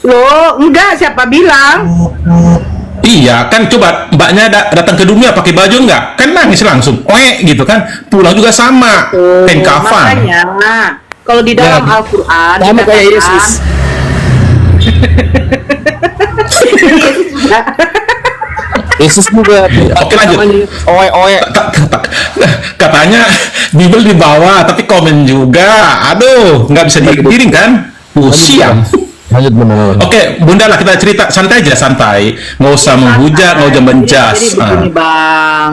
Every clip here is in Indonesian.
Loh, enggak, siapa bilang? Iya kan, coba mbaknya datang ke dunia pakai baju enggak? Kan nangis langsung, gitu kan. Pulang juga sama, Tuh, kain kafan. makanya, kalau di dalam Ya, Al-Quran sama kayak Yesus. Yesus juga. Oke, lanjut. Oe oe. Katanya Bible di bawah, tapi komen juga. Aduh, nggak bisa digiring kan? Siang. Lanjut benar. Oke, Bunda lah, kita cerita santai aja, santai. Nggak usah menghujat, nggak usah menjas. Jadi begini, Bang.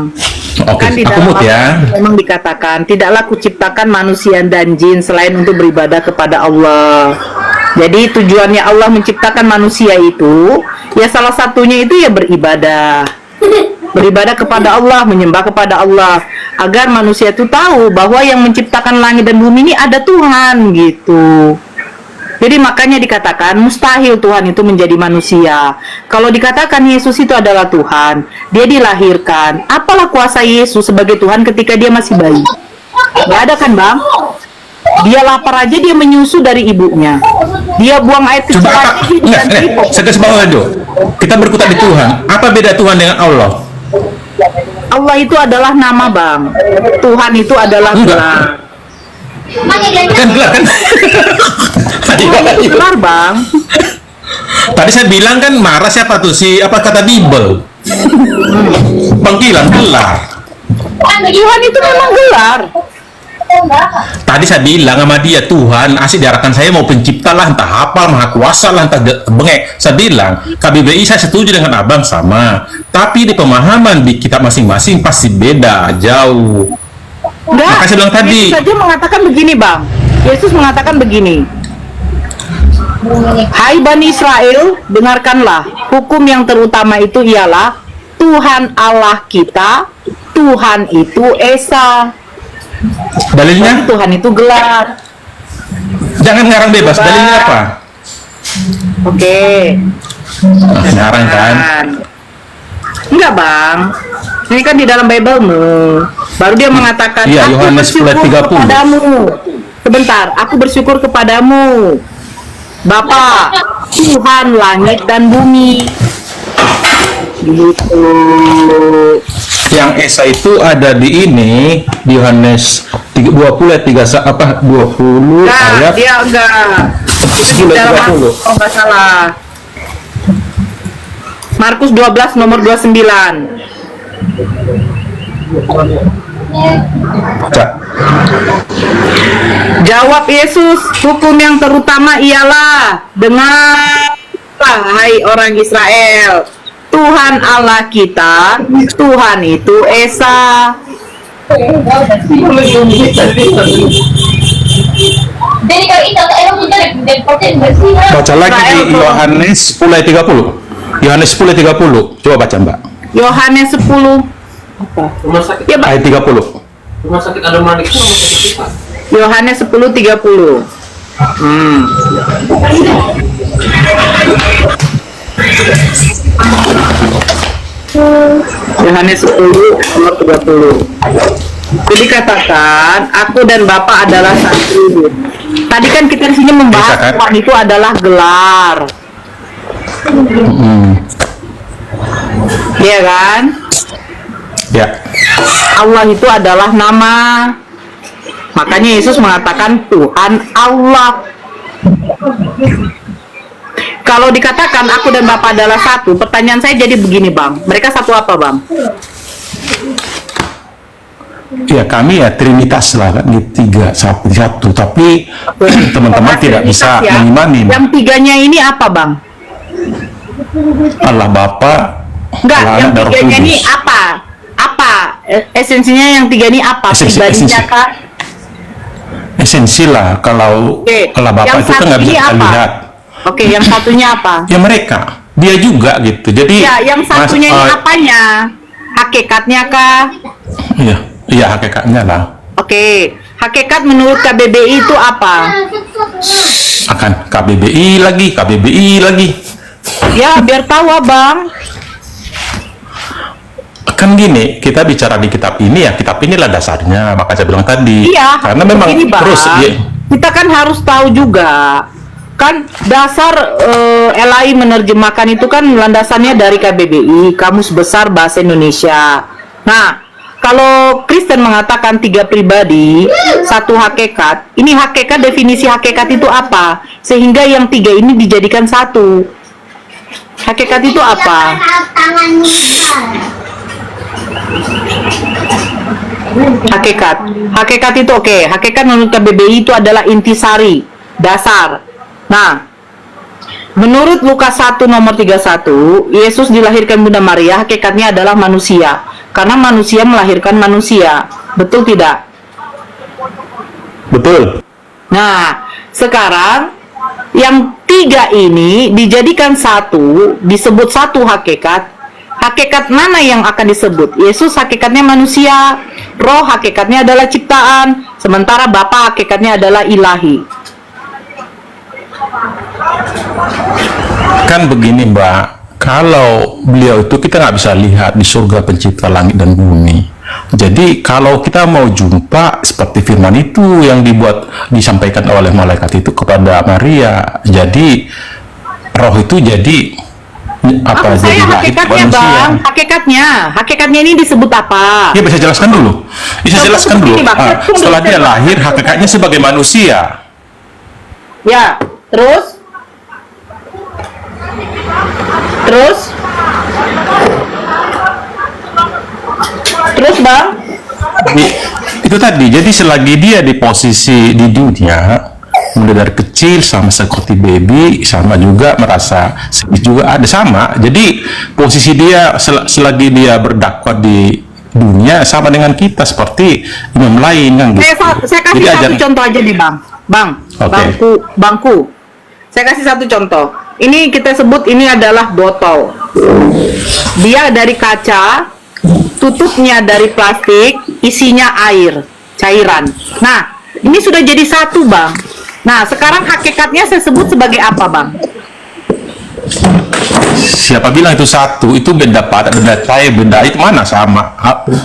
Oke, Kan di aku dalam mute ya. Al-Quran memang dikatakan, tidaklah kuciptakan manusia dan jin selain untuk beribadah kepada Allah. Jadi tujuannya Allah menciptakan manusia itu, ya salah satunya itu ya beribadah. Beribadah kepada Allah, menyembah kepada Allah, agar manusia itu tahu bahwa yang menciptakan langit dan bumi ini ada Tuhan gitu. Jadi makanya dikatakan mustahil Tuhan itu menjadi manusia. Kalau dikatakan Yesus itu adalah Tuhan, dia dilahirkan, apalah kuasa Yesus sebagai Tuhan ketika dia masih bayi? Nggak ada kan, Bang? Dia lapar aja dia menyusu dari ibunya. Dia buang air kecil Coba aja apa? dia Enggak, diganti kok. saya kasih bawah dulu. Kita berkutat di Tuhan. Apa beda Tuhan dengan Allah? Allah itu adalah nama, Bang. Tuhan itu adalah Enggak. gelar. Kan gelar kan? Tuhan itu gelar, Bang. Tadi saya bilang kan marah siapa tuh, apa kata Bible? Panggilan gelar. Tuhan itu memang gelar. Tadi saya bilang sama dia, Tuhan asik diarahkan saya mau pencipta lah, entah apa, maha kuasa lah, entah bengek. Saya bilang KBBI saya setuju dengan abang sama, tapi di pemahaman di kitab masing-masing pasti beda jauh. Enggak. Makanya saya bilang tadi. Yesus saja mengatakan begini, Bang. Yesus mengatakan begini. Hai Bani Israel, dengarkanlah. Hukum yang terutama itu ialah Tuhan Allah kita, Tuhan itu Esa. Dalilnya? Jadi Tuhan itu gelar. Jangan ngarang bebas. Coba. Dalilnya apa? Oke. Ngarang kan? Enggak, Bang. Ini kan di dalam Bible-mu. Baru dia mengatakan, Iya, aku Yohanes bersyukur 10:30. kepadamu. Sebentar, aku bersyukur kepadamu, Bapa, Tuhan langit dan bumi. Gitu. Yang Esa itu ada di ini, di Yohanes 20 ayat 3 apa 20 Enggak, ayat dia enggak. 10 ayat Dalam 30. oh enggak salah. Markus 12 nomor 29. Baca. Jawab Yesus, hukum yang terutama ialah, dengarlah hai orang Israel, Tuhan Allah kita, Tuhan itu Esa. Baca lagi di Yohanes 10 ayat 30. Yohanes 10 ayat 30. Coba baca, Mbak. Yohanes 10 Rumah sakit, ya, Pak. Ayat 30. rumah sakit Adomanik itu rumah sakit kita. Yohanes 10:30. Yohanes 10 nomor 30. Jadi katakan, aku dan Bapa adalah satu. Tadi kan kita di sini membahas Bisa, kan? Tuhan itu adalah gelar. Iya kan? Ya. Allah itu adalah nama. Makanya Yesus mengatakan Tuhan Allah. Kalau dikatakan aku dan Bapa adalah satu, pertanyaan saya jadi begini, Bang. Mereka satu apa, Bang? Ya, kami ya trinitas lah kan, di tiga satu, tapi teman-teman tidak bisa Ya. mengimani Yang tiganya ini apa, Bang? Allah Bapa, Enggak, Allah yang Anak, dan Roh tiganya ini Kudus. apa? Apa? Esensinya yang tiga ini apa? Pribadinya Esensi. kah? Esensi lah, kalau Oke. Allah Bapa Yang itu kan satu nggak bisa ini kita apa? lihat. Oke, yang satunya apa? Ya mereka, dia juga gitu. Jadi Ya, yang satunya ini apanya? Hakikatnya kah? Iya, iya hakikatnya lah. Oke, hakikat menurut KBBI itu apa? Akan KBBI lagi. Ya, biar tahu, Abang. Kan gini, kita bicara di kitab ini ya, kitab inilah dasarnya, maka saya bilang tadi. Iya, Karena memang begini, Bang. terus ya, Kita kan harus tahu juga. Kan dasar LAI menerjemahkan itu kan landasannya dari KBBI, Kamus Besar Bahasa Indonesia. Nah, kalau Kristen mengatakan 3 pribadi, 1 hakikat, ini hakikat, definisi hakikat itu apa? Sehingga yang 3 ini dijadikan 1. Hakikat itu apa? Hakikat itu oke. Hakikat menurut KBBI itu adalah intisari, dasar. Nah, menurut Lukas 1 nomor 31, Yesus dilahirkan Bunda Maria, hakikatnya adalah manusia. Karena manusia melahirkan manusia. Betul tidak? Betul. Nah, sekarang yang 3 ini dijadikan 1, disebut 1 hakikat. Hakikat mana yang akan disebut? Yesus hakikatnya manusia, Roh hakikatnya adalah ciptaan, sementara Bapa hakikatnya adalah ilahi. Kan begini Mbak, kalau beliau itu kita nggak bisa lihat di surga pencipta langit dan bumi. Jadi kalau kita mau jumpa seperti firman itu yang disampaikan oleh malaikat itu kepada Maria, jadi roh itu jadi apa? Saya jadi lahir hakikatnya manusia. Bang, hakikatnya ini disebut apa? Ya bisa jelaskan dulu. Bisa Contoh jelaskan seperti dulu. ini, Bang. Setelah dia lahir, hakikatnya sebagai manusia. Ya, terus Bang, Itu tadi. Jadi selagi dia di posisi di dunia, mulai dari kecil sama seperti baby, sama juga merasa sedih juga ada sama. Jadi posisi dia selagi dia berdakwah di dunia sama dengan kita seperti imam lain kan gitu. saya kasih Jadi satu contoh aja nih Bang. Oke. Bangku. Saya kasih satu contoh. Ini kita sebut ini adalah botol. Dia dari kaca, tutupnya dari plastik, isinya air, cairan. Nah, ini sudah jadi 1 Bang. Nah, sekarang hakikatnya saya sebut sebagai apa Bang? Siapa bilang itu 1? Itu benda padat, benda cair, benda itu mana sama?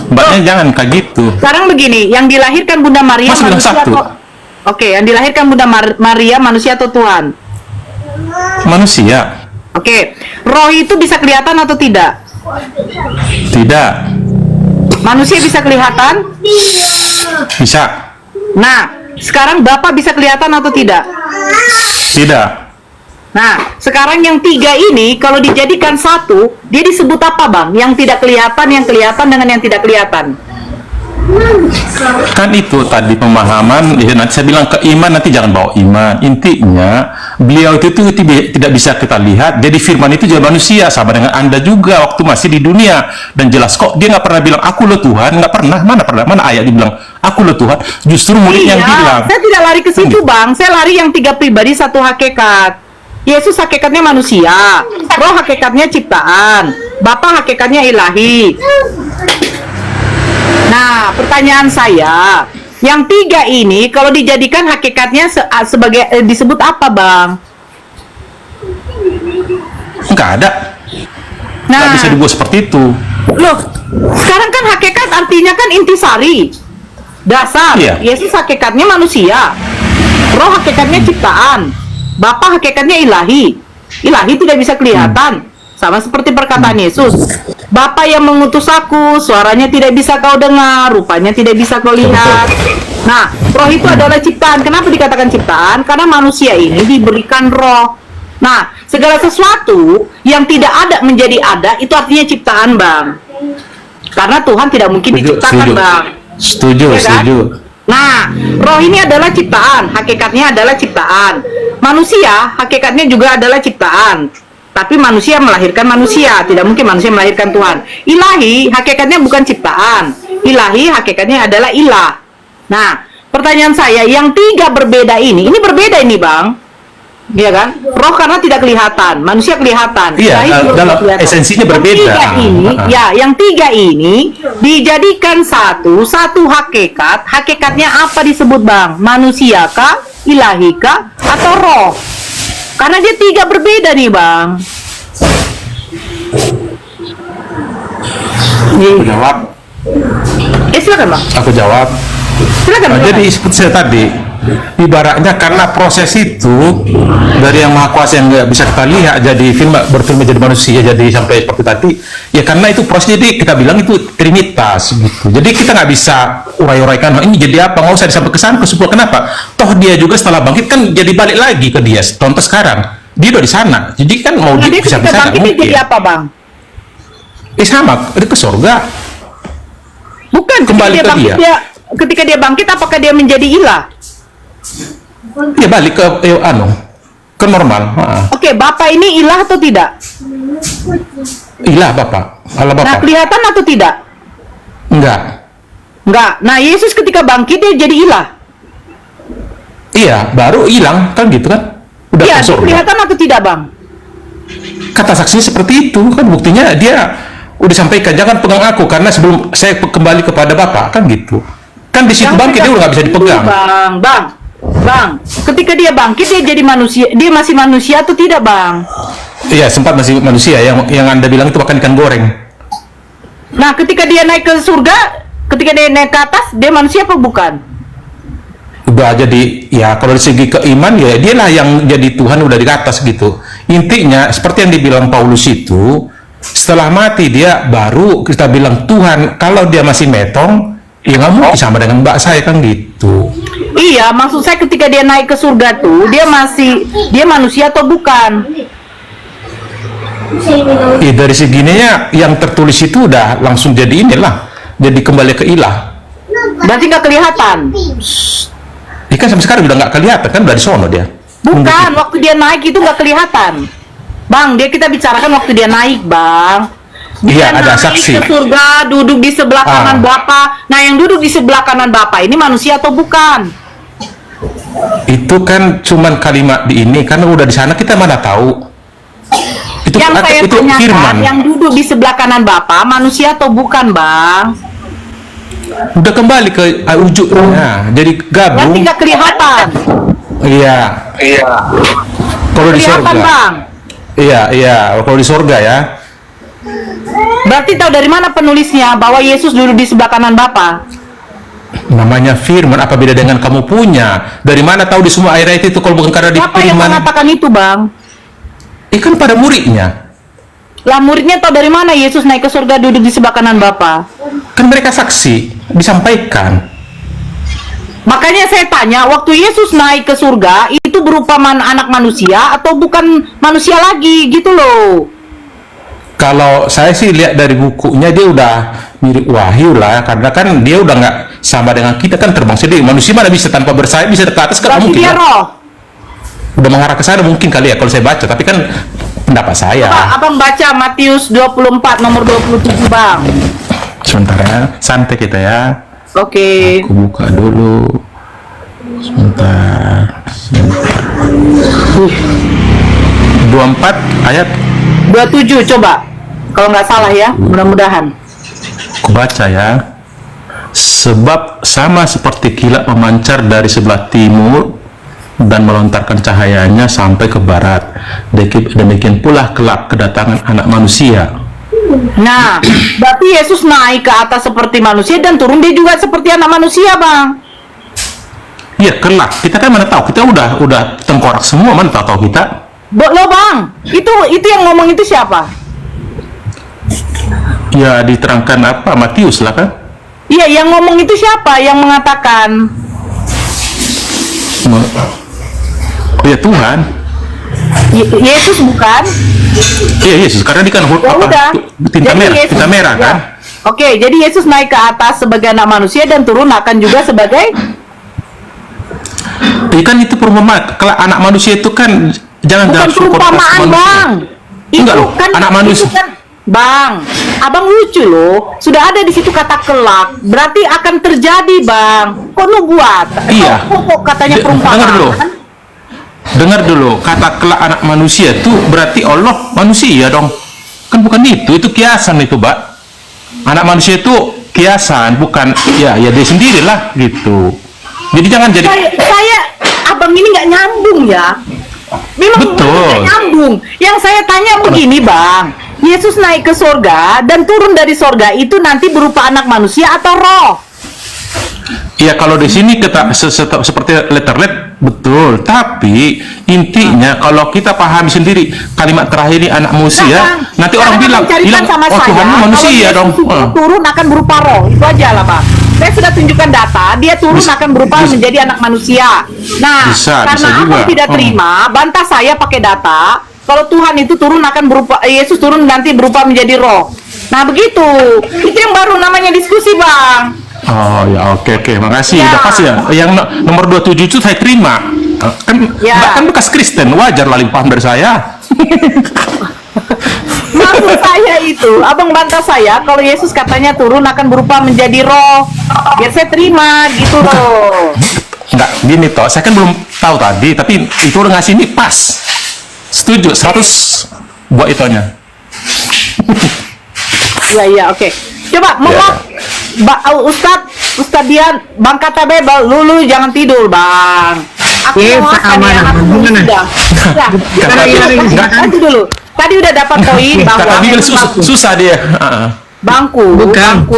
Mbaknya jangan kayak gitu. Sekarang begini, yang dilahirkan Bunda Maria Mas bilang manusia 1. atau... Oke, yang dilahirkan Bunda Maria manusia atau Tuhan? Manusia. Oke, roh itu bisa kelihatan atau tidak? Tidak. Manusia bisa kelihatan? Bisa. Nah, sekarang Bapak bisa kelihatan atau tidak? Tidak. Nah, sekarang yang 3 ini kalau dijadikan 1, dia disebut apa Bang? Yang tidak kelihatan, yang kelihatan dengan yang tidak kelihatan. Kan itu tadi pemahaman, ya, nanti saya bilang ke iman, nanti jangan bawa iman. Intinya beliau itu tidak bisa kita lihat. Jadi firman itu juga manusia, sama dengan Anda juga waktu masih di dunia. Dan jelas kok dia nggak pernah bilang aku lo Tuhan, nggak pernah. Mana ayat dibilang aku lo Tuhan? Justru murid yang bilang. Saya tidak lari ke situ Bang. Saya lari yang 3 pribadi 1 hakikat. Yesus hakikatnya manusia, Roh hakikatnya ciptaan, Bapa hakikatnya ilahi. Nah, pertanyaan saya, yang 3 ini kalau dijadikan hakikatnya sebagai disebut apa, Bang? Enggak ada. Nggak Nah, bisa dibuat seperti itu. loh, sekarang kan hakikat artinya kan intisari, dasar. Iya. Yesus hakikatnya manusia, Roh hakikatnya ciptaan, Bapa hakikatnya ilahi. Ilahi tidak bisa kelihatan. Sama seperti perkataan Yesus, Bapa yang mengutus aku, suaranya tidak bisa kau dengar, rupanya tidak bisa kau lihat. Nah, roh itu adalah ciptaan. Kenapa dikatakan ciptaan? Karena manusia ini diberikan roh. Nah, segala sesuatu yang tidak ada menjadi ada, itu artinya ciptaan, Bang. Karena Tuhan tidak mungkin diciptakan, Bang. Setuju, Ya kan? setuju. Nah, roh ini adalah ciptaan, hakikatnya adalah ciptaan. Manusia, hakikatnya juga adalah ciptaan. Tapi manusia melahirkan manusia, tidak mungkin manusia melahirkan Tuhan. Ilahi, hakikatnya bukan ciptaan. Ilahi, hakikatnya adalah ilah. Nah, pertanyaan saya, yang 3 berbeda ini berbeda ini, Bang. Iya kan? Roh karena tidak kelihatan, manusia kelihatan. Iya, Ilahi juga dalam kelihatan. esensinya Yang berbeda. 3 ini, ya, yang 3 ini dijadikan satu hakikat. Hakikatnya apa disebut, Bang? Manusia kah, ilahi kah, atau roh? Karena dia 3 berbeda nih, Bang. Aku jawab. Silakan, Bang. Aku jawab. Silakan, Nah, silakan. jadi seperti saya tadi, ibaratnya karena proses itu dari yang maha kuasa yang nggak bisa kita lihat jadi berfilm jadi manusia jadi sampai seperti tadi ya, karena itu proses, jadi kita bilang itu trinitas gitu. Jadi kita nggak bisa urai-uraikan ini jadi apa, nggak usah sampai ke sana ke sebuah. Kenapa toh dia juga setelah bangkit kan jadi balik lagi ke dia. Contoh sekarang dia udah di sana, jadi kan mau Nah, dia bisa ketika bangkit dia jadi apa, Bang? sama dia ke surga. Bukan, Kembali ke dia. Ketika dia bangkit, apakah dia menjadi ilah? Ya balik ke ke normal. Oke, Bapak ini ilah atau tidak? Ilah Bapak, Allah Nah, Bapak. kelihatan atau tidak? Enggak. Enggak. Nah, Yesus ketika bangkit dia jadi ilah. Iya, baru hilang kan gitu kan? Udah Iya, ke dia surga. kelihatan atau tidak, Bang? Kata saksinya seperti itu kan, buktinya dia udah sampaikan jangan pegang aku karena sebelum saya kembali kepada Bapak kan gitu. Kan di situ Yang bangkit dia udah nggak bisa dipegang. Bang, ketika dia bangkit dia jadi manusia, dia masih manusia atau tidak, Bang? Iya, sempat masih manusia yang Anda bilang itu makan ikan goreng. Nah, ketika dia naik ke surga, ketika dia naik ke atas, dia manusia apa bukan? Udah jadi ya kalau dari segi keiman ya dialah yang jadi Tuhan udah di atas gitu. Intinya seperti yang dibilang Paulus itu, setelah mati dia baru kita bilang Tuhan. Kalau dia masih metong ya nggak mungkin sama dengan mbak saya kan gitu. Iya, maksud saya ketika dia naik ke surga tuh, dia manusia atau bukan? Ya dari segininya yang tertulis itu udah langsung jadi inilah, jadi kembali ke ilah. Berarti nggak kelihatan. Ya kan sampai sekarang udah nggak kelihatan kan, udah di sono dia. Bukan, waktu dia naik itu nggak kelihatan. Bang, kita bicarakan waktu dia naik, Bang. Iya, Dia ada naik saksi. ke surga, duduk di sebelah kanan Bapak. Nah, yang duduk di sebelah kanan Bapak ini manusia atau bukan? Itu kan cuman kalimat di ini, karena udah di sana kita mana tahu. Itu Yang saya itu tanyakan, firman. yang duduk di sebelah kanan Bapak manusia atau bukan, Bang? Udah kembali ke ujungnya, jadi Berarti gabung. nggak kelihatan. Iya. Kalau di Kelihatan, surga. Bang. Iya. Kalau di surga ya. Berarti tahu dari mana penulisnya bahwa Yesus duduk di sebelah kanan Bapa? Namanya firman, apa beda dengan kamu punya? Dari mana tahu di semua ayat itu kalau bukan karena di Siapa yang firman? mengatakan itu, Bang? Kan pada muridnya. Lah, muridnya tahu dari mana Yesus naik ke surga duduk di sebelah kanan Bapa? Kan mereka saksi, disampaikan. Makanya saya tanya, waktu Yesus naik ke surga itu berupa anak manusia atau bukan manusia lagi gitu loh? Kalau saya sih lihat dari bukunya dia udah mirip Wahyu lah, karena kan dia udah nggak sama dengan kita kan, terbang sendiri. Manusia mana bisa tanpa bersayap bisa ke atas kan? Berarti Mungkin dia ya. roh. Udah mengarah ke sana mungkin kali ya kalau saya baca, tapi kan pendapat saya. Abang baca Matius 24 nomor 27, Bang. Sebentar ya, santai kita ya. Oke. Aku buka dulu. Sebentar. 24 ayat 27 coba. Kalau nggak salah ya, mudah-mudahan. aku baca ya. Sebab sama seperti kilat memancar dari sebelah timur dan melontarkan cahayanya sampai ke barat, demikian pula kelak kedatangan anak manusia. Nah, berarti Yesus naik ke atas seperti manusia dan turun dia juga seperti anak manusia, Bang. Iya kelak, kita kan mana tahu, kita udah tengkorak semua, mana tahu kita. Loh, Bang, itu yang ngomong itu siapa? Ya diterangkan apa, Matius lah kan. Iya, yang ngomong itu siapa? Yang mengatakan? Oh ya Tuhan. Yesus bukan? Iya Yesus, karena dia kan Ya udah. tinta Jadi merah, Yesus- tinta merah ya. kan. Oke, jadi Yesus naik ke atas sebagai anak manusia dan turun akan juga sebagai Kan itu perumpamaan. Kalau anak manusia itu kan jangan bukan dalam syukur atas perumpamaan, manusia. Bang. Enggak loh, anak manusia. itu kan, Bang, Abang lucu loh. Sudah ada di situ kata kelak, berarti akan terjadi, Bang. Kok lu buat? Iya. Kok katanya Dengar perumpamaan? dulu. Dengar dulu, kata kelak anak manusia itu berarti Allah manusia dong. Kan bukan itu kiasan itu, Mbak. Anak manusia itu kiasan, bukan ya dia sendirilah gitu. Jadi jangan jadi Saya Abang ini nggak nyambung ya. Memang Betul. nggak nyambung. Yang saya tanya begini, Bang. Yesus naik ke sorga dan turun dari sorga itu nanti berupa anak manusia atau roh? Ya kalau di sini kita seperti letterlet betul, tapi intinya kalau kita pahami sendiri kalimat terakhir ini anak manusia, nanti orang bilang sama oh saya, Tuhan manusia kalau dong. Yesus itu turun akan berupa roh, itu aja lah Bang. Saya sudah tunjukkan data, dia turun akan berupa menjadi anak manusia. Nah, Bisa karena juga. Abang tidak terima, bantah saya pakai data. Kalau Tuhan itu turun akan berupa, Yesus turun nanti berupa menjadi roh. Nah begitu, itu yang baru namanya diskusi Bang. Oh ya, oke, makasih. Ya. Udah pas ya. Yang nomor 27 itu saya terima. Kan Ya. kan bekas Kristen, wajar lah paham dari saya. Maksud saya itu, abang bantah saya kalau Yesus katanya turun akan berupa menjadi roh. Biar saya terima gitu loh. Enggak, gini toh, saya kan belum tahu tadi, tapi itu udah ngasih ini pas. Setuju, 100 buat itunya. Iya, oke. Coba, Ustad Dian, Bang Katabe, Lulu jangan tidur, Bang. Aku mau makan ya, aku sudah. Tadi dulu. Tadi udah dapat poin bahwa Kata Bibel susah dia. bangku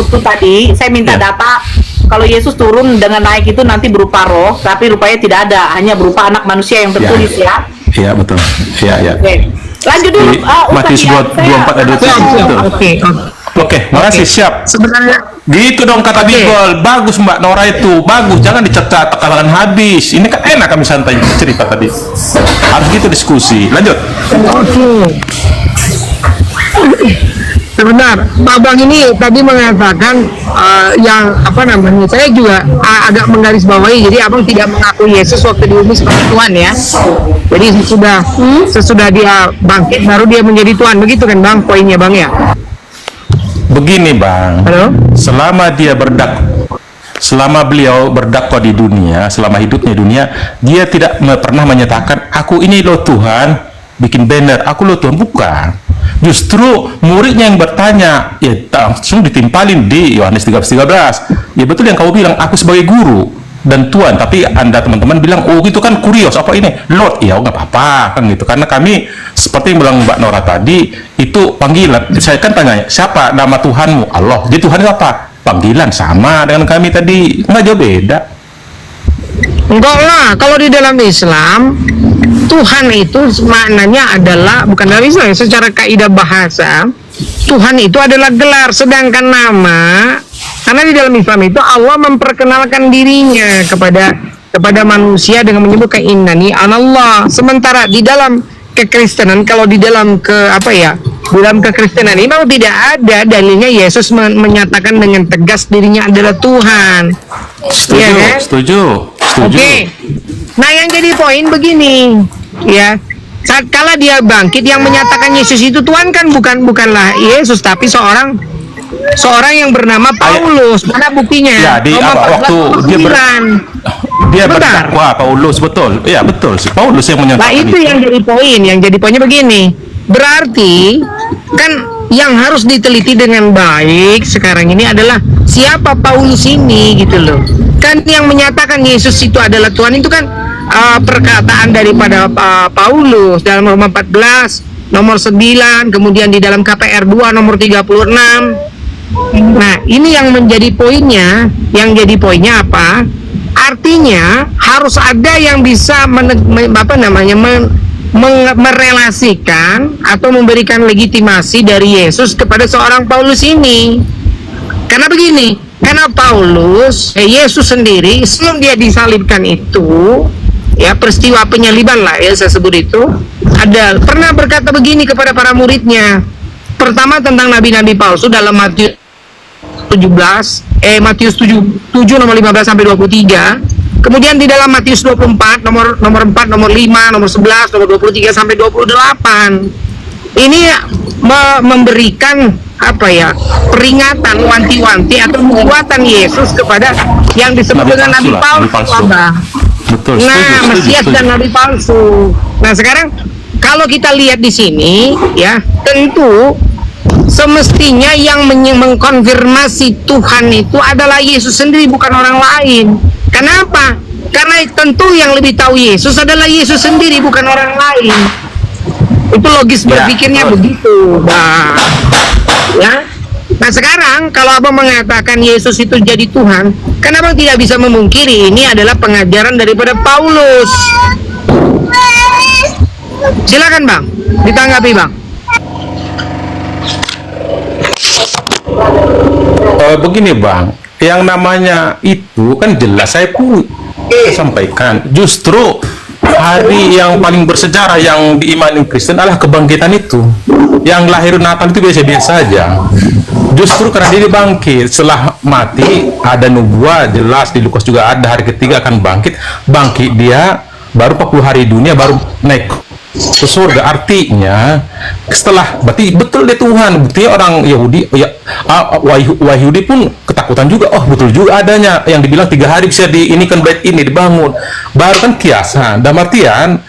tuh tadi saya minta Ya. data kalau Yesus turun dengan naik itu nanti berupa roh, tapi rupanya tidak ada, hanya berupa anak manusia yang tertulis ya. Iya, betul. Iya. Oke. Lanjut dulu. Di Matius 24 ayat 27. Oke, makasih, siap. Sebenarnya Gitu dong kata Bibel. Bagus Mbak Nora itu. Bagus, jangan dicetak kalangan habis. Ini kan enak kami santai cerita tadi. Harus gitu diskusi. Lanjut. sebentar, Pak Bang ini tadi mengatakan yang apa namanya? Saya juga agak menggarisbawahi. Jadi abang tidak mengakui Yesus waktu di bumi sebagai Tuhan ya. Jadi sesudah dia bangkit baru dia menjadi Tuhan. Begitu kan Bang? Poinnya Bang ya. Begini Bang. Halo? Selama beliau berdakwah di dunia, selama hidupnya di dunia, dia tidak pernah menyatakan aku ini loh Tuhan, bikin banner, aku loh Tuhan, bukan. Justru muridnya yang bertanya, ya langsung ditimpalin di Yohanes 13. Ya betul yang kamu bilang, aku sebagai guru dan Tuhan, tapi Anda teman-teman bilang, oh itu kan kurios, apa ini? Lord, ya nggak apa-apa, kan gitu. Karena kami, seperti yang bilang Mbak Nora tadi, itu panggilan. Saya kan tanya, siapa nama Tuhanmu? Allah. Jadi Tuhan itu apa? Panggilan, sama dengan kami tadi, nggak jauh beda. Enggak lah, kalau di dalam Islam Tuhan itu maknanya adalah bukan dalam Islam, secara kaidah bahasa Tuhan itu adalah gelar, sedangkan nama, karena di dalam Islam itu Allah memperkenalkan dirinya kepada manusia dengan menyebutkan innani anallah. Sementara di dalam kekristenan, kalau di dalam dalam kekristenan ini memang tidak ada dalilnya Yesus menyatakan dengan tegas dirinya adalah Tuhan. Setuju, Iya, kan? setuju. Oke. Nah, yang jadi poin begini, ya. Saat kala dia bangkit, yang menyatakan Yesus itu Tuhan kan bukanlah Yesus, tapi seorang yang bernama Paulus. Mana buktinya? Ya, di waktu dia berdakwah Paulus, betul. Iya, betul. Si Paulus yang menyatakan. Nah, itu yang jadi poin. Yang jadi poinnya begini. Berarti kan yang harus diteliti dengan baik sekarang ini adalah siapa Paulus ini gitu loh. Kan yang menyatakan Yesus itu adalah Tuhan itu kan perkataan daripada Paulus dalam Roma 14 nomor 9, kemudian di dalam KPR 2 nomor 36. Nah, ini yang menjadi poinnya. Yang jadi poinnya apa? Artinya harus ada yang bisa merelasikan atau memberikan legitimasi dari Yesus kepada seorang Paulus ini. Karena begini, karena Paulus, Yesus sendiri sebelum dia disalibkan itu, ya peristiwa penyaliban lah ya saya sebut itu, pernah berkata begini kepada para muridnya. Pertama tentang nabi-nabi palsu dalam Matius 7 nomor 15 sampai 23. Kemudian di dalam Matius 24 nomor 4, nomor 5, nomor 11, nomor 23 sampai 28. Ini memberikan peringatan, wanti-wanti atau nubuatan Yesus kepada yang disebut dengan nabi palsu. Betul. Nah, Mesias dan nabi palsu. Nah, sekarang kalau kita lihat di sini ya, tentu semestinya yang mengkonfirmasi Tuhan itu adalah Yesus sendiri, bukan orang lain. Kenapa? Karena tentu yang lebih tahu Yesus adalah Yesus sendiri, bukan orang lain. Itu logis berpikirnya begitu. Nah, sekarang kalau abang mengatakan Yesus itu jadi Tuhan, Kan abang tidak bisa memungkiri ini adalah pengajaran daripada Paulus. Silakan bang, ditanggapi bang. Begini bang, yang namanya itu kan jelas saya pun sampaikan. Justru hari yang paling bersejarah yang diimani Kristen adalah kebangkitan itu. Yang lahir Natal itu biasa-biasa saja. Justru karena dia bangkit setelah mati, ada nubuat jelas di Lukas juga ada hari ketiga akan bangkit. Bangkit dia baru 40 hari dunia baru naik ke surga. Artinya setelah berarti betul deh Tuhan. Buktinya orang Yahudi ya Yahudi pun ketakutan juga. Oh betul juga adanya yang dibilang 3 hari bisa diinikan bait ini dibangun. Baru kan kiasan. Dalam artian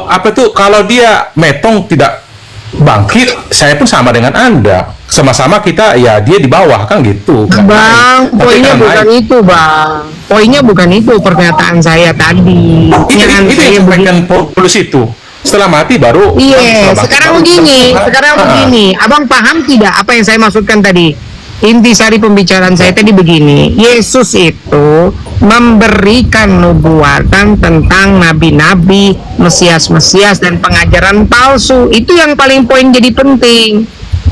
apa itu kalau dia metong tidak bangkit, saya pun sama dengan Anda. Sama-sama kita ya dia di bawah kan gitu. Bang, poinnya bukan itu, Bang. Poinnya bukan itu pernyataan saya tadi. Itu yang disampaikan Paulus itu. Setelah mati baru. Iya, sekarang begini. Abang paham tidak apa yang saya maksudkan tadi? Intisari pembicaraan saya tadi begini. Yesus itu memberikan nubuatan tentang nabi-nabi, mesias-mesias dan pengajaran palsu. Itu yang paling poin jadi penting.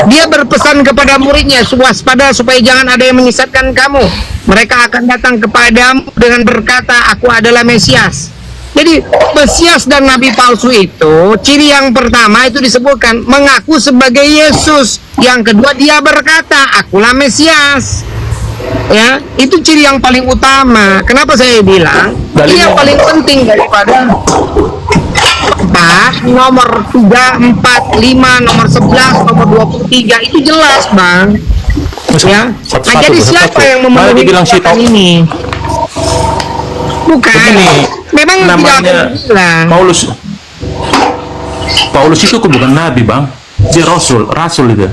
Dia berpesan kepada muridnya, waspada supaya jangan ada yang menyesatkan kamu. Mereka akan datang kepadamu dengan berkata, aku adalah Mesias. Jadi Mesias dan Nabi palsu itu, ciri yang pertama itu disebutkan mengaku sebagai Yesus. Yang kedua dia berkata, akulah Mesias. Ya, itu ciri yang paling utama. Kenapa saya bilang ini yang paling penting daripada nomor 3, 4, 5, nomor 11, nomor 23 itu jelas bang. Ya. Nah jadi siapa yang memenuhi kekuatan ini? Bukan. Begini, memang namanya Paulus itu bukan nabi bang, dia rasul itu.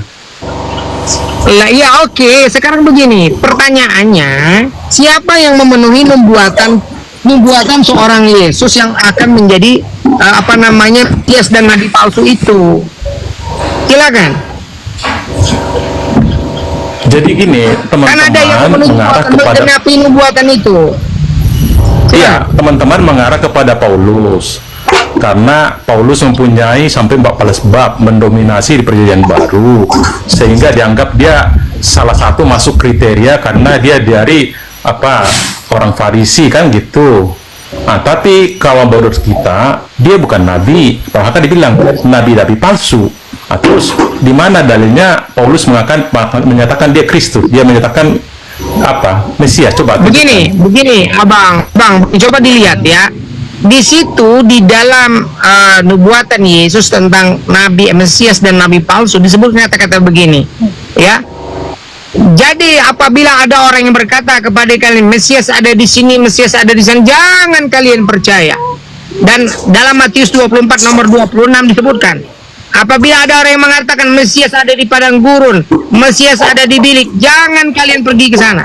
Lah iya oke. Sekarang begini, pertanyaannya siapa yang memenuhi nubuatan seorang Yesus yang akan menjadi Mesias dan nabi palsu itu? Silakan. Jadi gini, teman-teman Kan ada yang mengarah kepada nubuatan itu. Iya, teman-teman mengarah kepada Paulus. Karena Paulus mempunyai sampai 14 bab mendominasi di perjanjian baru, sehingga dianggap dia salah satu masuk kriteria karena dia dari orang Farisi kan gitu. Nah, tapi kawan bodoh kita, dia bukan nabi, bahkan dibilang nabi-nabi palsu. Nah, terus di mana dalilnya Paulus menyatakan dia Kristus, dia menyatakan Mesias? Coba begini abang coba dilihat ya. Di situ di dalam nubuatan Yesus tentang nabi Mesias dan nabi palsu disebut kata-kata begini ya. Jadi apabila ada orang yang berkata kepada kalian Mesias ada di sini, Mesias ada di sana, jangan kalian percaya. Dan dalam Matius 24 nomor 26 disebutkan, apabila ada orang yang mengatakan Mesias ada di padang gurun, Mesias ada di bilik, jangan kalian pergi ke sana.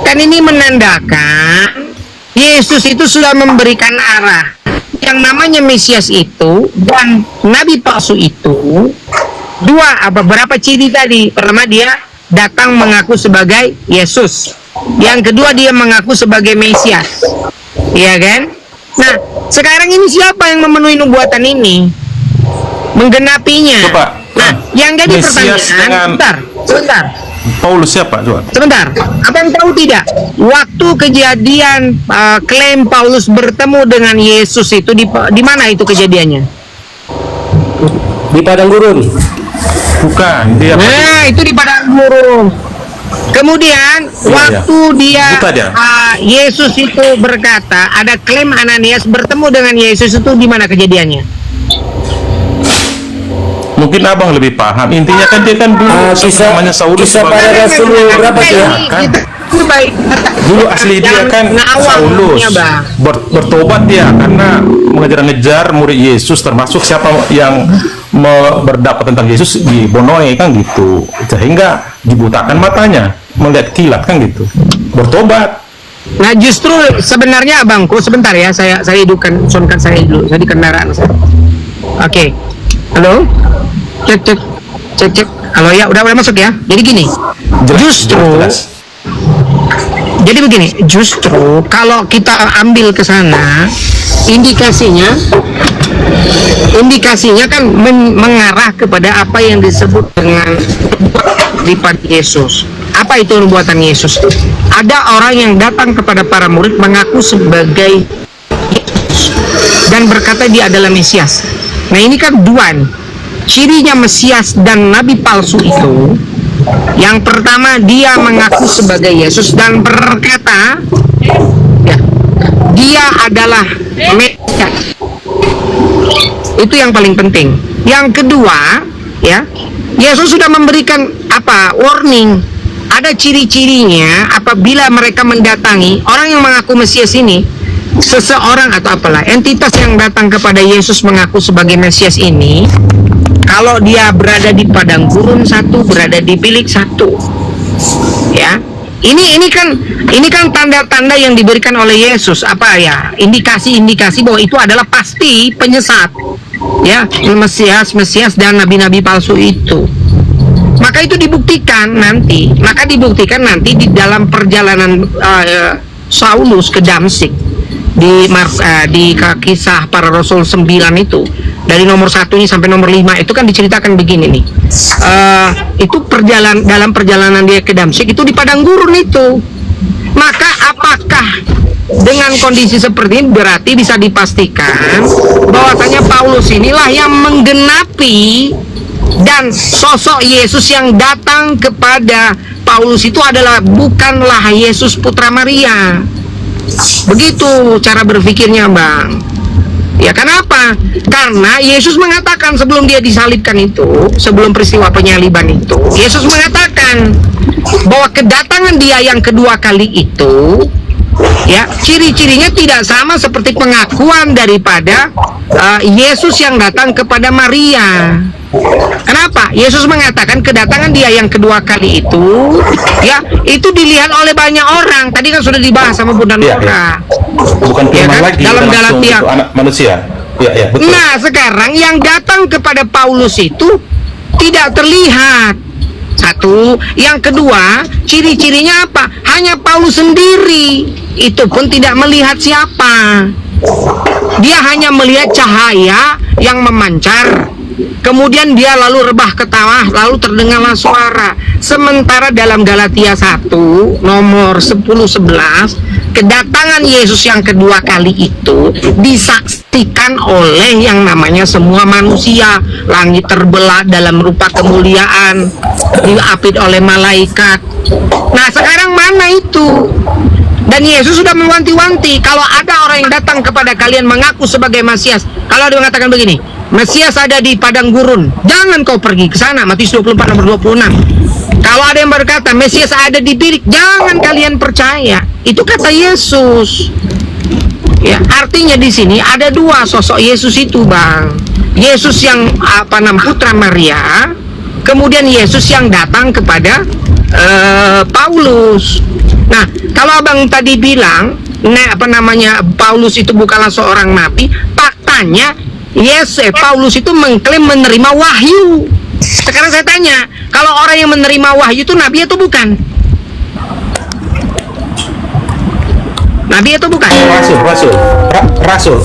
Kan ini menandakan Yesus itu sudah memberikan arah. Yang namanya Mesias itu dan nabi palsu itu berapa ciri tadi? Pertama dia datang mengaku sebagai Yesus. Yang kedua dia mengaku sebagai Mesias. Iya kan? Nah, sekarang ini siapa yang memenuhi nubuatan ini? Menggenapinya. Coba. Nah, yang jadi Mesias pertanyaan, sebentar. Paulus siapa? Coba. Sebentar, abang tahu tidak? Waktu kejadian klaim Paulus bertemu dengan Yesus itu di mana itu kejadiannya? Di padang gurun. Bukan, dia. Nah, itu di padang gurun. Kemudian waktu dia Yesus itu berkata, ada klaim Ananias bertemu dengan Yesus itu di mana kejadiannya? Mungkin abang lebih paham. Intinya kan dia kan dulu namanya Saulus. Kisah para Rasul berapa ya? Kan? Dulu asli dia kan Saulus. Bertobat dia karena mengejar-ngejar murid Yesus, termasuk siapa yang berdapat tentang Yesus dibonoe kan gitu. Sehingga dibutakan matanya, melihat kilat kan gitu. Bertobat. Nah justru sebenarnya abangku, sebentar ya, saya hidupkan sonkan saya dulu, saya di kendaraan saya. Oke. Halo? Cek. Halo ya, udah masuk ya. Jadi gini, justru Jadi begini, justru kalau kita ambil ke sana, indikasinya kan mengarah kepada apa yang disebut dengan lipat Yesus. Apa itu nubuatan Yesus? Ada orang yang datang kepada para murid mengaku sebagai Yesus dan berkata dia adalah Mesias. Nah, ini kan dua nih. Cirinya Mesias dan nabi palsu itu, yang pertama dia mengaku sebagai Yesus dan berkata ya, dia adalah Mesias. Itu yang paling penting. Yang kedua, ya, Yesus sudah memberikan warning. Ada ciri-cirinya apabila mereka mendatangi orang yang mengaku Mesias ini, seseorang atau apalah entitas yang datang kepada Yesus mengaku sebagai Mesias ini, kalau dia berada di padang gurun satu, berada di bilik satu, ya, ini kan tanda-tanda yang diberikan oleh Yesus, indikasi-indikasi bahwa itu adalah pasti penyesat, ya, Mesias dan nabi-nabi palsu itu. Maka dibuktikan nanti di dalam perjalanan Saulus ke Damsik di kisah para Rasul 9 itu, dari nomor 1 ini sampai nomor 5 itu kan diceritakan begini nih. Itu dalam perjalanan dia ke Damsik itu di padang gurun itu. Maka apakah dengan kondisi seperti ini berarti bisa dipastikan bahwasanya Paulus inilah yang menggenapi, dan sosok Yesus yang datang kepada Paulus itu bukanlah Yesus putra Maria. Begitu cara berpikirnya, Bang. Ya, kenapa? Karena Yesus mengatakan sebelum dia disalibkan itu, sebelum peristiwa penyaliban itu, Yesus mengatakan bahwa kedatangan dia yang kedua kali itu, ya, ciri-cirinya tidak sama seperti pengakuan daripada Yesus yang datang kepada Maria. Kenapa? Yesus mengatakan kedatangan dia yang kedua kali itu, ya, itu dilihat oleh banyak orang. Tadi kan sudah dibahas sama Bunda Nora. Bukan firman kan? lagi, Dalam Galatia. anak manusia. Ya, betul. Nah, sekarang yang datang kepada Paulus itu tidak terlihat. Satu, yang kedua, ciri-cirinya apa? Hanya Paulus sendiri. Itu pun tidak melihat siapa. Dia hanya melihat cahaya yang memancar. Kemudian dia lalu rebah ketawa, lalu terdengarlah suara. Sementara dalam Galatia 1 nomor 10-11, kedatangan Yesus yang kedua kali itu disaksikan oleh yang namanya semua manusia. Langit terbelah dalam rupa kemuliaan, diapit oleh malaikat. Nah, sekarang mana itu? Dan Yesus sudah mewanti-wanti, kalau ada orang yang datang kepada kalian mengaku sebagai Mesias, kalau dia mengatakan begini, Mesias ada di padang gurun, jangan kau pergi ke sana. Matius 24 nomor 26. Kalau ada yang berkata Mesias ada di bilik, jangan kalian percaya. Itu kata Yesus. Ya, artinya di sini ada dua sosok Yesus itu, Bang. Yesus yang putra Maria, kemudian Yesus yang datang kepada Paulus. Nah, kalau Abang tadi bilang Paulus itu bukanlah seorang nabi, faktanya Paulus itu mengklaim menerima wahyu. Sekarang saya tanya, kalau orang yang menerima wahyu itu nabi atau bukan? Nabi atau bukan? Rasul. Abang Rasul.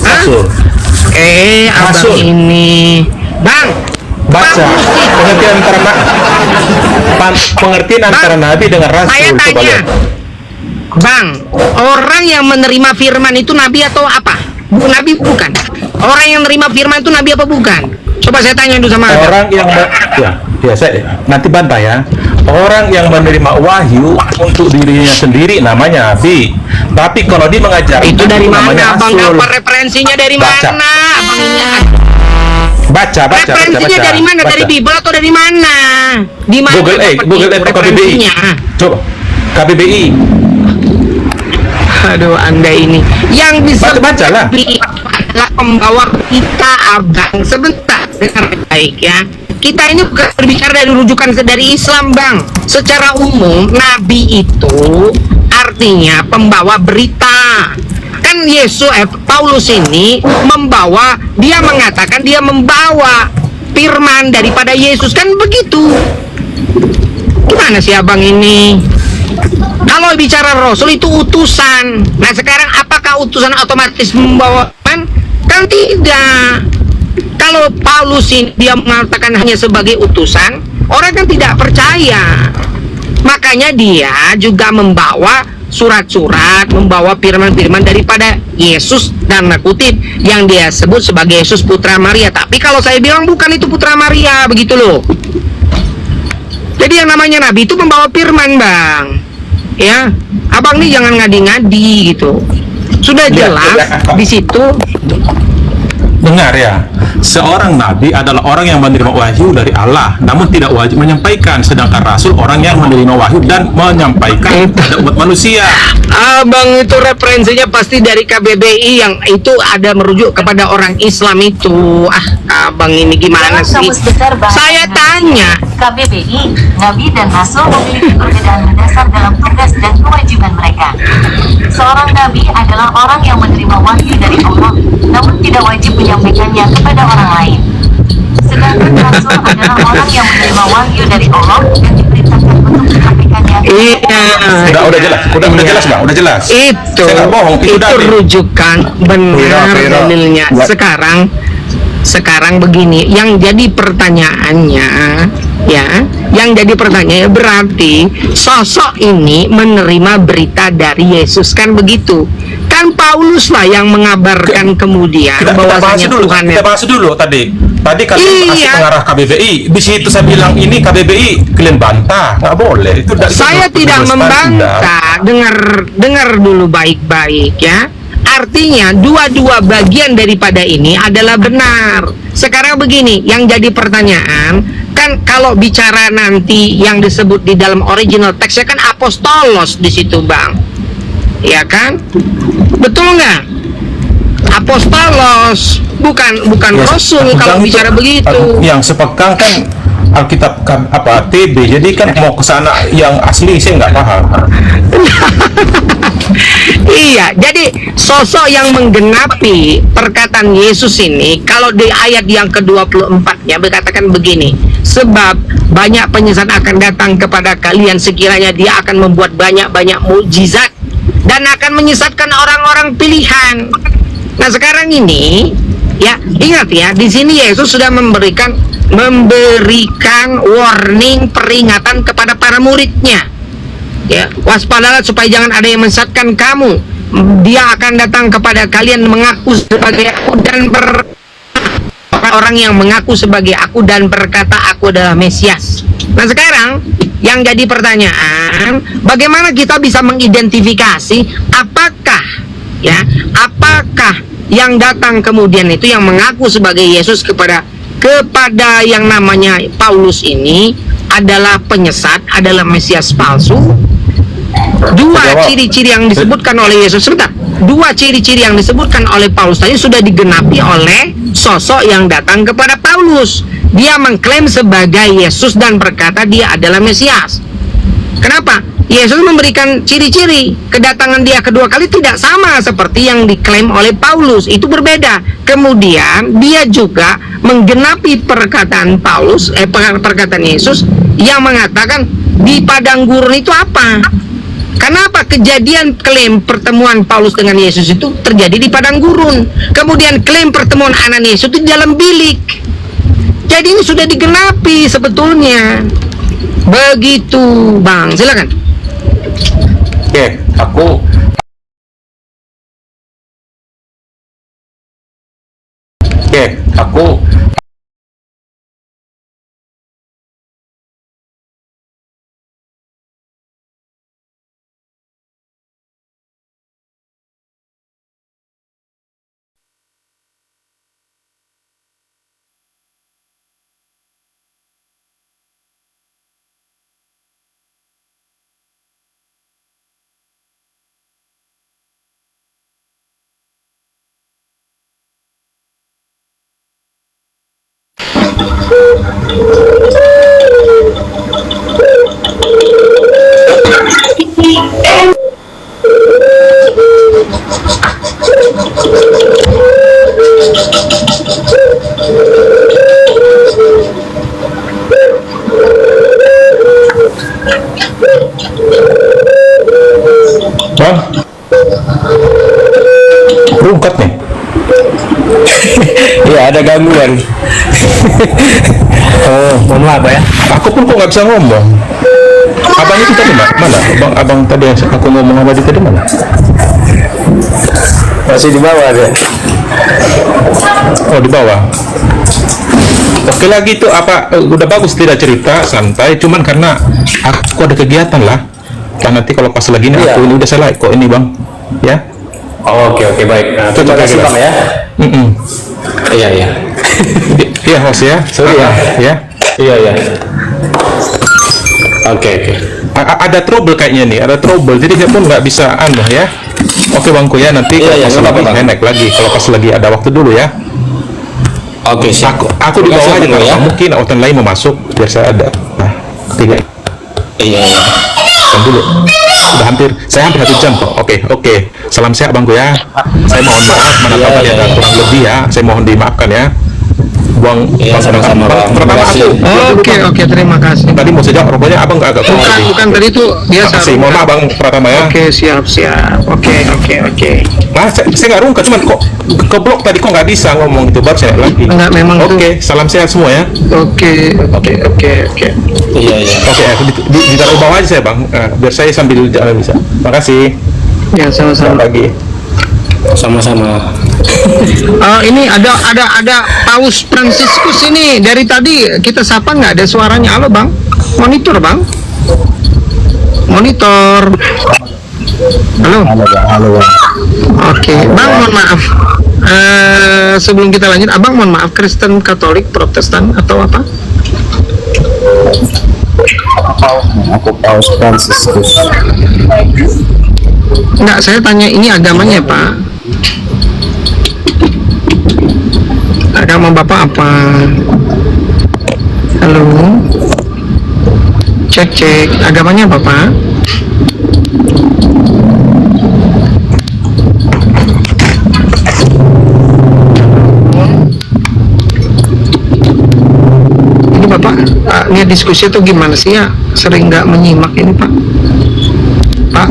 ini, Bang, Baca pengertian antara nabi dengan rasul. Saya tanya, Bang, orang yang menerima firman itu nabi atau apa? Nabi bukan. Orang yang menerima firman itu nabi apa bukan? Coba saya tanya dulu sama orang yang saya nanti bantah ya. Orang yang menerima wahyu untuk dirinya sendiri namanya nabi. Tapi kalau dia mengajar itu dari mana, Bang? rasul. Apa referensinya dari Baca. mana? Abang ini Baca. referensinya dari mana? Baca. Dari Bible atau dari mana? Di mana? Google atau KBBI. Coba KBBI. Aduh, Anda ini yang bisa Bacalah. adalah pembawa kita, Abang. Sebentar, dengar baik ya. Kita ini bukan berbicara dari rujukan dari Islam, Bang. Secara umum, nabi itu artinya pembawa berita. Kan Paulus ini dia mengatakan dia membawa firman daripada Yesus, kan begitu. Gimana sih Abang ini? Kalau bicara Rasul itu utusan. Nah sekarang apakah utusan otomatis membawa iman? Kan tidak. Kalau Paulus ini dia mengatakan hanya sebagai utusan, orang kan tidak percaya. Makanya dia juga membawa surat-surat, membawa firman-firman daripada Yesus, dan kutip yang dia sebut sebagai Yesus Putra Maria. Tapi kalau saya bilang bukan itu Putra Maria, begitu loh. Jadi yang namanya Nabi itu membawa firman, Bang. Ya, abang nih jangan ngadi-ngadi gitu. Sudah jelas di situ. Dengar ya, seorang nabi adalah orang yang menerima wahyu dari Allah, namun tidak wajib menyampaikan. Sedangkan rasul orang yang menerima wahyu dan menyampaikan kepada umat manusia. Abang itu referensinya pasti dari KBBI yang itu ada merujuk kepada orang Islam itu. Abang ini gimana sih? Saya tanya. KBBI, Nabi dan Rasul memiliki perbedaan mendasar dalam tugas dan kewajiban mereka. Seorang Nabi adalah orang yang menerima wahyu dari Allah, namun tidak wajib menyampaikannya kepada orang lain. Sedangkan Rasul adalah orang yang menerima wahyu dari Allah dan diperintahkan untuk menyampaikannya. Iya. Udah jelas, udah jelas Bang, udah jelas. Itu, Saya nggak bohong, itu dalil. rujukan benar dalilnya. Sekarang begini, yang jadi pertanyaannya, ya, yang jadi pertanyaannya berarti sosok ini menerima berita dari Yesus, kan begitu? Kan Paulus lah yang mengabarkan kemudian bahwasanya Tuhan. Kita bahas dulu tadi kan masih pengarah KBBI. Di situ saya bilang ini KBBI, kalian bantah, nggak boleh. Itu Saya tidak membantah. Dengar dulu baik-baik ya. Artinya dua-dua bagian daripada ini adalah benar. Sekarang begini, yang jadi pertanyaan kan kalau bicara nanti yang disebut di dalam original teksnya kan apostolos di situ, Bang. Ya kan? Betul nggak? Apostolos bukan ya, rasul kalau bicara begitu. Yang sepegang kan Alkitab TB, jadi kan mau ke sana yang asli saya nggak paham. Iya, jadi sosok yang menggenapi perkataan Yesus ini, kalau di ayat yang ke-24-nya berkatakan begini, sebab banyak penyesat akan datang kepada kalian, sekiranya dia akan membuat banyak-banyak mukjizat dan akan menyesatkan orang-orang pilihan. Nah sekarang ini, ya ingat ya, di sini Yesus sudah memberikan warning, peringatan kepada para muridnya. Ya, waspadalah supaya jangan ada yang menyesatkan kamu. Dia akan datang kepada kalian mengaku sebagai aku dan orang yang mengaku sebagai aku dan berkata aku adalah Mesias. Nah sekarang yang jadi pertanyaan, bagaimana kita bisa mengidentifikasi apakah yang datang kemudian itu yang mengaku sebagai Yesus kepada yang namanya Paulus ini adalah penyesat, adalah Mesias palsu. Dua ciri-ciri yang disebutkan oleh Yesus, dua ciri-ciri yang disebutkan oleh Paulus tadi sudah digenapi oleh sosok yang datang kepada Paulus. Dia mengklaim sebagai Yesus dan berkata dia adalah Mesias. Kenapa? Yesus memberikan ciri-ciri kedatangan dia kedua kali tidak sama seperti yang diklaim oleh Paulus, itu berbeda. Kemudian dia juga menggenapi perkataan Paulus, perkataan Yesus yang mengatakan di padang gurun itu apa? Kenapa kejadian klaim pertemuan Paulus dengan Yesus itu terjadi di padang gurun? Kemudian klaim pertemuan Ananias itu di dalam bilik. Jadi ini sudah digenapi sebetulnya. Begitu, Bang. Silakan. Oke, aku ada gangguan. Oh, mohon maaf ya. Aku pun kok nggak bisa ngomong. Abang itu tadi mana? Abang tadi yang aku ngomong sama dia tadi mana? Masih di bawah ya. Oh, di bawah. Oke lagi itu apa? Udah bagus tidak cerita santai. Cuman karena aku ada kegiatan lah. Dan nanti kalau pas lagi ini Iya. aku ini udah selesai kok ini bang. Ya. Oh, oke baik. Nah, terima Coba kasih lagi, Bang ya. Iya iya. Iya host ya. Sorry ya. Ya. Iya. Oke. Ada trouble kayaknya nih. Ada trouble. Jadi dia pun nggak bisa anu ya. Oke bangku ya. Nanti Iya, kalau pas nggak lagi apa-apa, Bang. saya naik lagi. Kalau pas lagi ada waktu dulu ya. Oke, siap. Aku di Terima bawah kasih, aja Bang, kalau ya. mungkin hotel lain mau masuk biar saya ada. Nah, tiga. Iya. Kan dulu. Sudah saya hampir 1 jam kok. Oke. Salam sehat bangku ya. Saya mohon maaf mana Iya, tahu tadi iya, ada iya. kurang lebih ya. Saya mohon dimaafkan ya. Buang Iya, sama-sama, Bang. Pertama Terima kasih. aku. Oke, terima kasih. Tadi mau sejak rokoknya abang agak kurang Bukan, lebih. bukan tadi itu biasa. Makasih, mohon maaf bang pertama ya. Oke, siap. Oke. Nah, saya nggak rungkat, cuman kok keblok tadi kok nggak bisa ngomong itu baru saya lagi. Enggak, memang Oke, salam sehat semua ya. Oke. Iya. Oke, ditaruh bawah aja saya bang, biar saya sambil jalan bisa. Makasih. Ya, Selamat sama-sama. pagi. Sama-sama. Ini ada Paus Franciscus ini dari tadi kita sapa nggak ada suaranya. Halo bang, monitor bang, monitor. Halo. Oke, bang mohon maaf. Sebelum kita lanjut, abang mohon maaf, Kristen, Katolik, Protestan atau apa? Aku Paus Franciscus. Enggak, saya tanya ini agamanya pak. Agama bapak apa? Halo. Cek. Agamanya apa pak? Ini bapak, ini diskusi itu gimana sih ya? Sering nggak menyimak ini pak? Pak,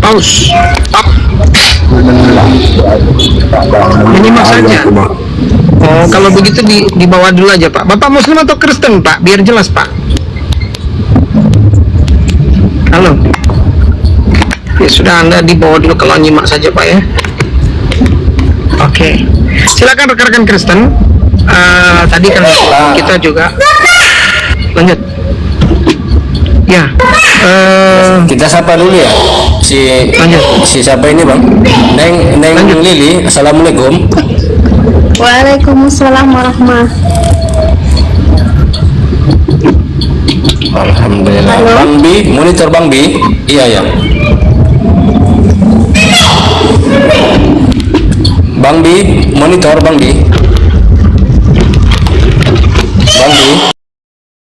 Paus, Pak. Menyimak saja. Oh, kalau begitu dibawa dulu aja Pak. Bapak Muslim atau Kristen Pak? Biar jelas Pak. Halo. Ya sudah, Anda dibawa dulu kalau nyimak saja Pak ya. Oke. Silakan rekan-rekan Kristen. Tadi kan kita juga lanjut. Ya. Kita sapa dulu ya. Si siapa ini Bang? Neng Lili. Assalamualaikum. Waalaikumsalam warahmatullahi. Alhamdulillah. Halo. Bang Bi, monitor Bang Bi. Iya ya. Bang Bi, monitor Bang Bi.